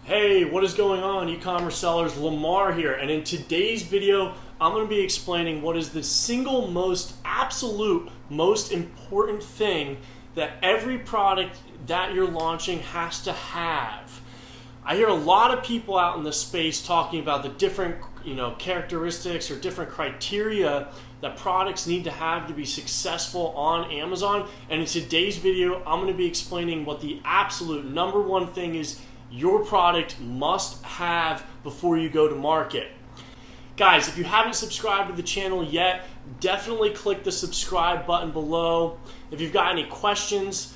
Hey, what is going on, e-commerce sellers? Lamar here, and in today's video, I'm going to be explaining what is the single most absolute most important thing that every product that you're launching has to have. I hear a lot of people out in the space talking about the different, characteristics or different criteria that products need to have to be successful on Amazon. And in today's video, I'm going to be explaining what the absolute number one thing is your product must have before you go to market. Guys, if you haven't subscribed to the channel yet, definitely click the subscribe button below. If you've got any questions,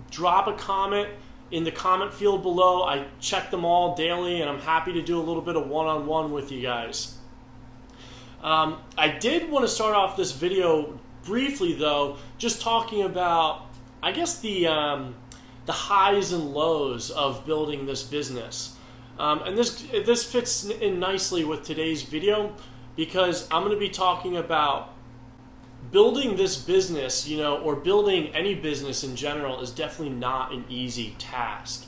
drop a comment in the comment field below. I check them all daily, and I'm happy to do a little bit of one-on-one with you guys. I did want to start off this video briefly, though, just talking about, I guess, the highs and lows of building this business. And this fits in nicely with today's video, because I'm going to be talking about building this business, or building any business in general is definitely not an easy task.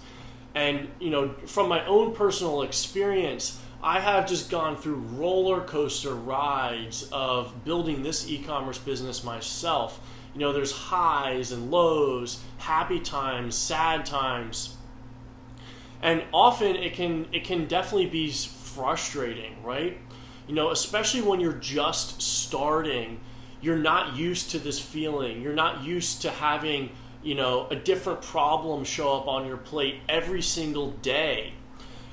And, from my own personal experience, I have just gone through roller coaster rides of building this e-commerce business myself. There's highs and lows, happy times, sad times. And often it can definitely be frustrating, right? Especially when you're just starting, you're not used to this feeling. You're not used to having, a different problem show up on your plate every single day.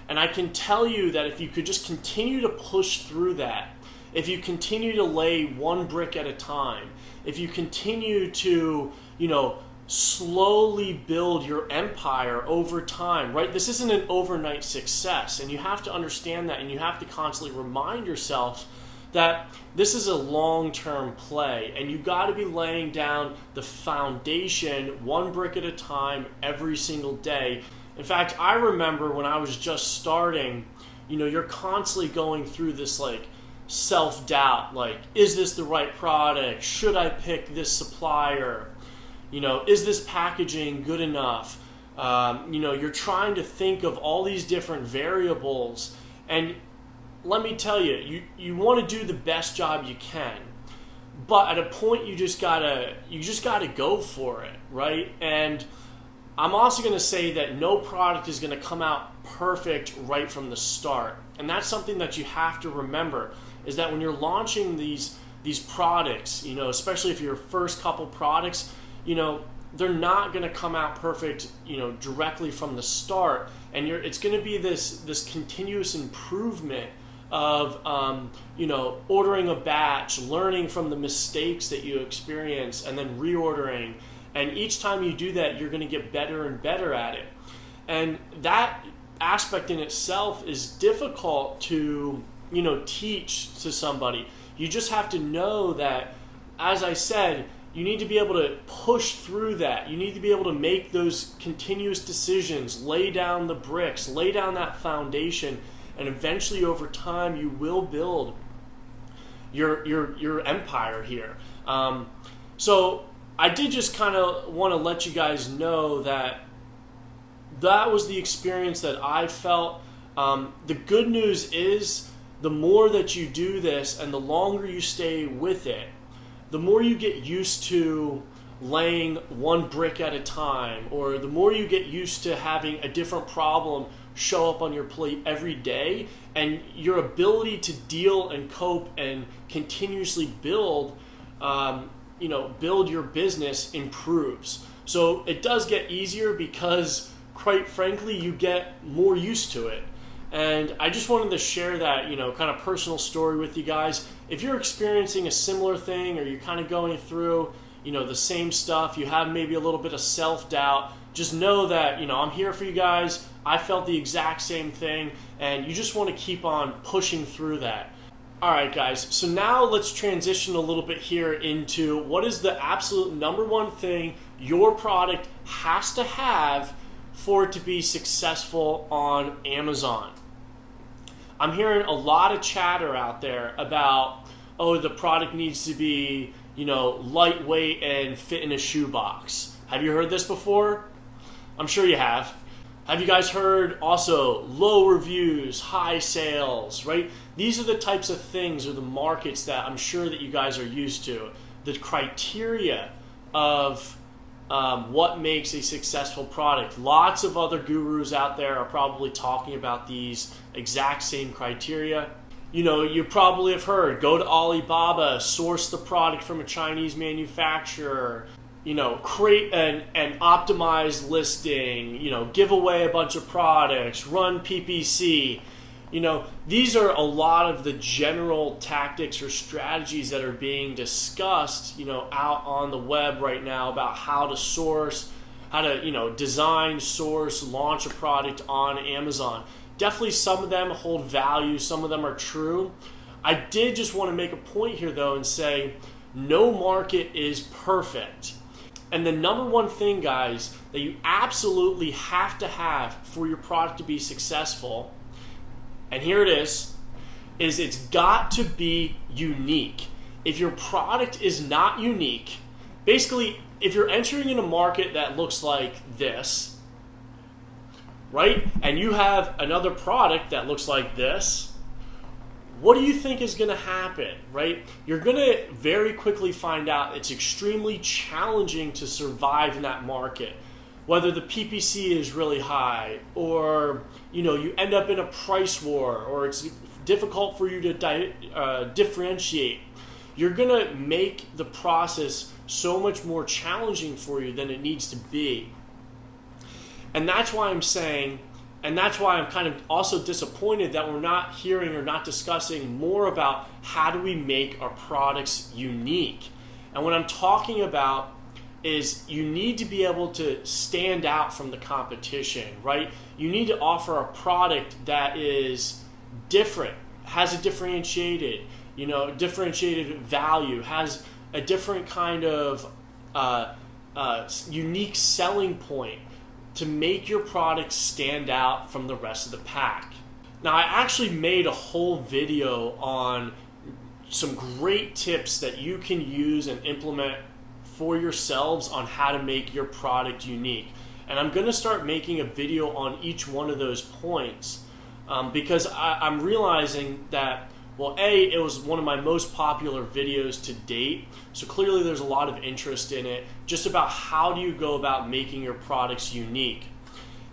And I can tell you that if you could just continue to push through that, if you continue to lay one brick at a time, if you continue to, slowly build your empire over time, right? This isn't an overnight success, and you have to understand that, and you have to constantly remind yourself that this is a long-term play, and you got to be laying down the foundation one brick at a time every single day. In fact, I remember when I was just starting, you're constantly going through this self-doubt, is this the right product? Should I pick this supplier? Is this packaging good enough? You're trying to think of all these different variables, and let me tell you, you want to do the best job you can, but at a point you just gotta go for it, right? And I'm also going to say that no product is going to come out perfect right from the start, and that's something that you have to remember, is that when you're launching these products, especially if your first couple products, they're not going to come out perfect, directly from the start, and it's going to be this continuous improvement of, ordering a batch, learning from the mistakes that you experience, and then reordering. And each time you do that, you're going to get better and better at it. And that aspect in itself is difficult to, teach to somebody. You just have to know that, as I said, you need to be able to push through that. You need to be able to make those continuous decisions, lay down the bricks, lay down that foundation, and eventually over time you will build your empire here. So I did just kind of want to let you guys know that was the experience that I felt. The good news is, the more that you do this and the longer you stay with it, the more you get used to laying one brick at a time, or the more you get used to having a different problem show up on your plate every day, and your ability to deal and cope and continuously build your business improves. So it does get easier because, quite frankly, you get more used to it. And I just wanted to share that, kind of personal story with you guys. If you're experiencing a similar thing, or you're kind of going through, the same stuff, you have maybe a little bit of self-doubt, just know that, I'm here for you guys. I felt the exact same thing, and you just want to keep on pushing through that. Alright guys, so now let's transition a little bit here into what is the absolute number one thing your product has to have for it to be successful on Amazon. I'm hearing a lot of chatter out there about, the product needs to be, lightweight and fit in a shoebox. Have you heard this before? I'm sure you have. Have you guys heard also low reviews, high sales, right? These are the types of things or the markets that I'm sure that you guys are used to. The criteria of what makes a successful product. Lots of other gurus out there are probably talking about these exact same criteria. You know, you probably have heard, go to Alibaba, source the product from a Chinese manufacturer, you know, create an optimized listing, you know, give away a bunch of products, run PPC. You know, these are a lot of the general tactics or strategies that are being discussed, you know, out on the web right now about how to source, how to, you know, design, source, launch a product on Amazon. Definitely some of them hold value, some of them are true. I did just want to make a point here though and say no market is perfect. And the number one thing, guys, that you absolutely have to have for your product to be successful, and here it is it's got to be unique. If your product is not unique, basically, if you're entering in a market that looks like this, right, and you have another product that looks like this, what do you think is going to happen, right? You're going to very quickly find out it's extremely challenging to survive in that market. Whether the PPC is really high, or you know, you end up in a price war, or it's difficult for you to differentiate, you're gonna make the process so much more challenging for you than it needs to be. And that's why I'm saying, and that's why I'm kind of also disappointed that we're not hearing or not discussing more about how do we make our products unique. And what I'm talking about is you need to be able to stand out from the competition, right? You need to offer a product that is different, has a differentiated value, has a different kind of unique selling point to make your product stand out from the rest of the pack. Now, I actually made a whole video on some great tips that you can use and implement for yourselves on how to make your product unique. And I'm going to start making a video on each one of those points because I'm realizing that, well, A, it was one of my most popular videos to date, so clearly there's a lot of interest in it, just about how do you go about making your products unique.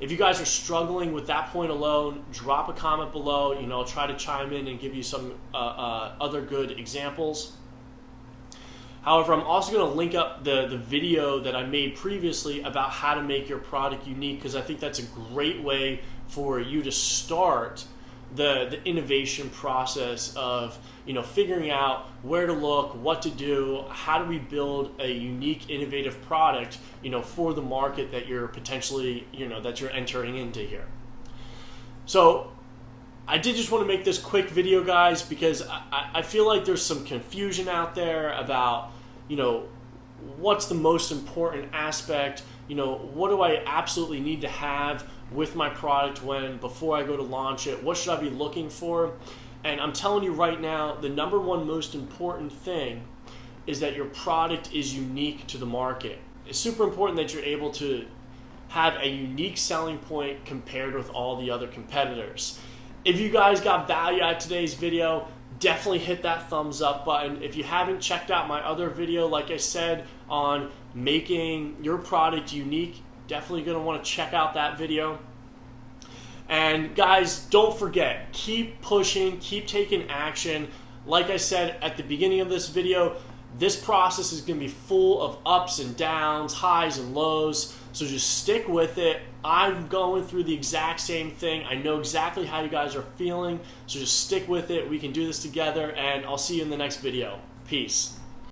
If you guys are struggling with that point alone, drop a comment below. You know, I'll try to chime in and give you some other good examples. However, I'm also going to link up the video that I made previously about how to make your product unique, because I think that's a great way for you to start the innovation process of, you know, figuring out where to look, what to do, how do we build a unique, innovative product, you know, for the market that you're potentially, you know, that you're entering into here. So I did just want to make this quick video, guys, because I feel like there's some confusion out there about, you know, what's the most important aspect, you know, what do I absolutely need to have with my product before I go to launch it, what should I be looking for? And I'm telling you right now, the number one most important thing is that your product is unique to the market. It's super important that you're able to have a unique selling point compared with all the other competitors. If you guys got value out of today's video, definitely hit that thumbs up button. If you haven't checked out my other video, like I said, on making your product unique, definitely going to want to check out that video. And guys, don't forget, keep pushing, keep taking action. Like I said at the beginning of this video, this process is going to be full of ups and downs, highs and lows. So just stick with it. I'm going through the exact same thing. I know exactly how you guys are feeling. So just stick with it. We can do this together, and I'll see you in the next video. Peace.